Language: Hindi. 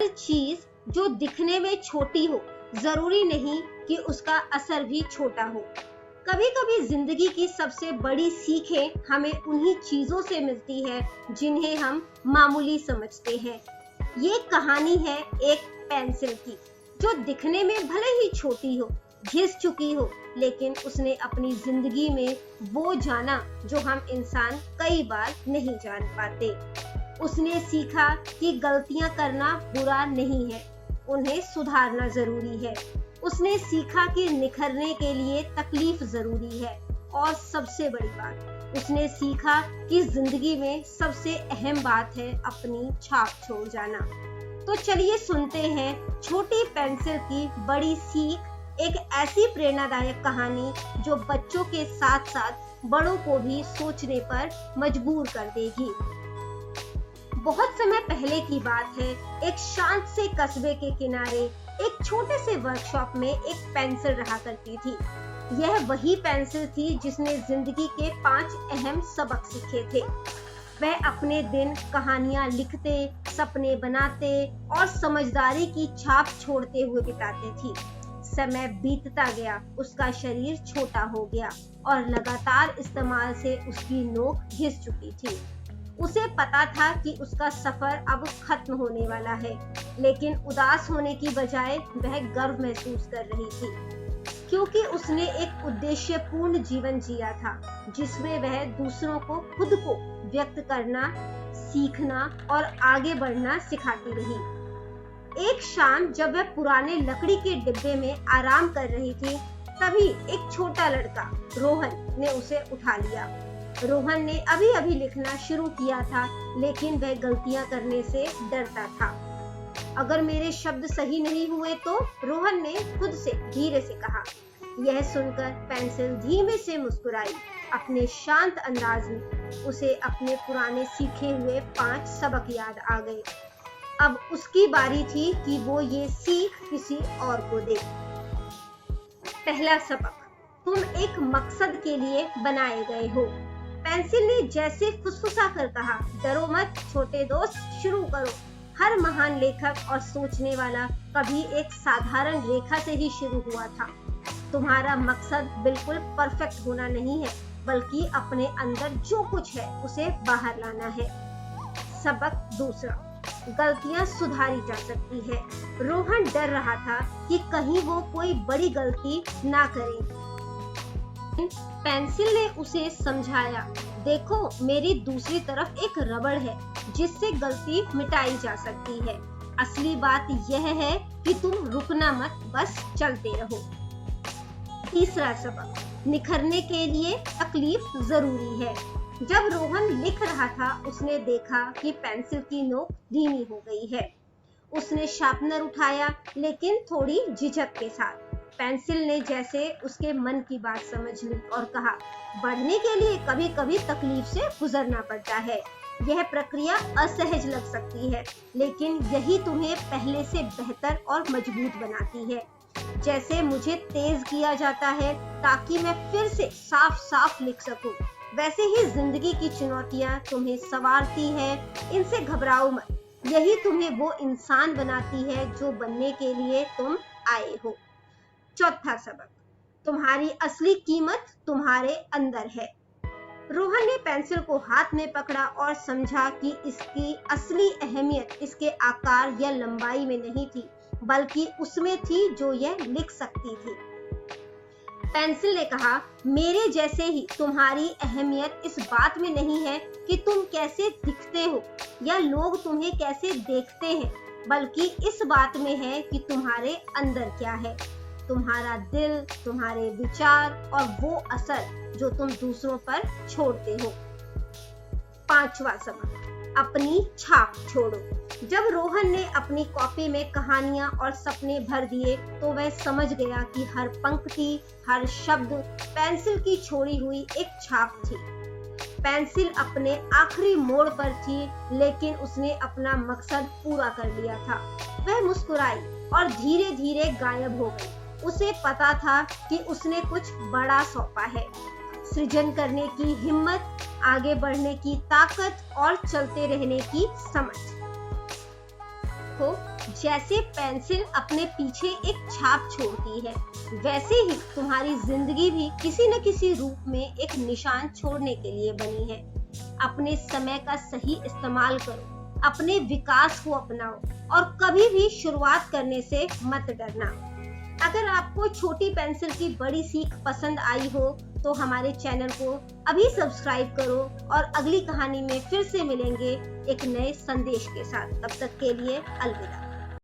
हर चीज जो दिखने में छोटी हो जरूरी नहीं कि उसका असर भी छोटा हो। कभी कभी जिंदगी की सबसे बड़ी सीखें हमें उन्हीं चीजों से मिलती है जिन्हें हम मामूली समझते हैं। ये कहानी है एक पेंसिल की, जो दिखने में भले ही छोटी हो, घिस चुकी हो, लेकिन उसने अपनी जिंदगी में वो जाना जो हम इंसान कई बार नहीं जान पाते। उसने सीखा कि गलतियां करना बुरा नहीं है, उन्हें सुधारना जरूरी है। उसने सीखा कि निखरने के लिए तकलीफ जरूरी है, और सबसे बड़ी बात, उसने सीखा कि जिंदगी में सबसे अहम बात है अपनी छाप छोड़ जाना। तो चलिए सुनते हैं छोटी पेंसिल की बड़ी सीख, एक ऐसी प्रेरणादायक कहानी जो बच्चों के साथ साथ बड़ों को भी सोचने पर मजबूर कर देगी। बहुत समय पहले की बात है, एक शांत से कस्बे के किनारे एक छोटे से वर्कशॉप में एक पेंसिल रहा करती थी। यह वही पेंसिल थी जिसने जिंदगी के 5 अहम सबक सीखे थे। वह अपने दिन कहानियां लिखते, सपने बनाते और समझदारी की छाप छोड़ते हुए बिताती थी। समय बीतता गया, उसका शरीर छोटा हो गया और लगातार इस्तेमाल से उसकी नोक घिस चुकी थी। उसे पता था कि उसका सफर अब खत्म होने वाला है, लेकिन उदास होने की बजाय वह गर्व महसूस कर रही थी, क्योंकि उसने एक उद्देश्यपूर्ण जीवन जिया था जिसमें वह दूसरों को खुद को व्यक्त करना, सीखना और आगे बढ़ना सिखाती रही। एक शाम जब वह पुराने लकड़ी के डिब्बे में आराम कर रही थी, तभी एक छोटा लड़का रोहन ने उसे उठा लिया। रोहन ने अभी लिखना शुरू किया था, लेकिन वह गलतियां करने से डरता था। अगर मेरे शब्द सही नहीं हुए तो, रोहन ने खुद से धीरे से कहा। यह सुनकर पेंसिल धीमे से मुस्कुराई। अपने शांत अंदाज में उसे अपने पुराने सीखे हुए 5 सबक याद आ गए। अब उसकी बारी थी कि वो ये सीख किसी और को दे। पहला सबक, तुम एक मकसद के लिए बनाए गए हो। पेंसिल ने जैसे फुसफुसा कर कहा, डरो मत छोटे दोस्त, शुरू करो। हर महान लेखक और सोचने वाला कभी एक साधारण रेखा से ही शुरू हुआ था। तुम्हारा मकसद बिल्कुल परफेक्ट होना नहीं है, बल्कि अपने अंदर जो कुछ है उसे बाहर लाना है। सबक दूसरा, गलतियां सुधारी जा सकती है। रोहन डर रहा था कि कहीं वो कोई बड़ी गलती ना करे। पेंसिल ने उसे समझाया, देखो मेरी दूसरी तरफ एक रबड़ है जिससे गलती मिटाई जा सकती है। असली बात यह है कि तुम रुकना मत, बस चलते रहो। तीसरा सबक, निखरने के लिए तकलीफ जरूरी है। जब रोहन लिख रहा था, उसने देखा कि पेंसिल की नोक धीमी हो गई है। उसने शार्पनर उठाया, लेकिन थोड़ी झिझक के साथ। पेंसिल ने जैसे उसके मन की बात समझ ली और कहा, बढ़ने के लिए कभी कभी तकलीफ से गुजरना पड़ता है। यह प्रक्रिया असहज लग सकती है, लेकिन यही तुम्हें पहले से बेहतर और मजबूत बनाती है। जैसे मुझे तेज किया जाता है ताकि मैं फिर से साफ साफ लिख सकूं, वैसे ही जिंदगी की चुनौतियां तुम्हें संवारती है। इनसे घबराओ मत, यही तुम्हें वो इंसान बनाती है जो बनने के लिए तुम आए हो। चौथा सबक, तुम्हारी असली कीमत तुम्हारे अंदर है। रोहन ने पेंसिल को हाथ में पकड़ा और समझा कि इसकी असली अहमियत इसके आकार या लंबाई में नहीं थी, बल्कि उसमें थी जो यह लिख सकती थी। पेंसिल ने कहा, मेरे जैसे ही तुम्हारी अहमियत इस बात में नहीं है कि तुम कैसे दिखते हो या लोग तुम्हें कैसे देखते हैं, बल्कि इस बात में है कि तुम्हारे अंदर क्या है। तुम्हारा दिल, तुम्हारे विचार और वो असर जो तुम दूसरों पर छोड़ते हो। पांचवा सबक, अपनी छाप छोड़ो। जब रोहन ने अपनी कॉपी में कहानियां और सपने भर दिए, तो वह समझ गया कि हर पंक्ति, हर शब्द पेंसिल की छोड़ी हुई एक छाप थी। पेंसिल अपने आखिरी मोड़ पर थी, लेकिन उसने अपना मकसद पूरा कर लिया था। वह मुस्कुराई और धीरे धीरे गायब हो गई। उसे पता था कि उसने कुछ बड़ा सौंपा है, सृजन करने की हिम्मत, आगे बढ़ने की ताकत और चलते रहने की समझ। देखो, जैसे पेंसिल अपने पीछे एक छाप छोड़ती है, वैसे ही तुम्हारी जिंदगी भी किसी न किसी रूप में एक निशान छोड़ने के लिए बनी है। अपने समय का सही इस्तेमाल करो, अपने विकास को अपनाओ और कभी भी शुरुआत करने से मत डरना। अगर आपको छोटी पेंसिल की बड़ी सीख पसंद आई हो तो हमारे चैनल को अभी सब्सक्राइब करो और अगली कहानी में फिर से मिलेंगे एक नए संदेश के साथ। तब तक के लिए अलविदा।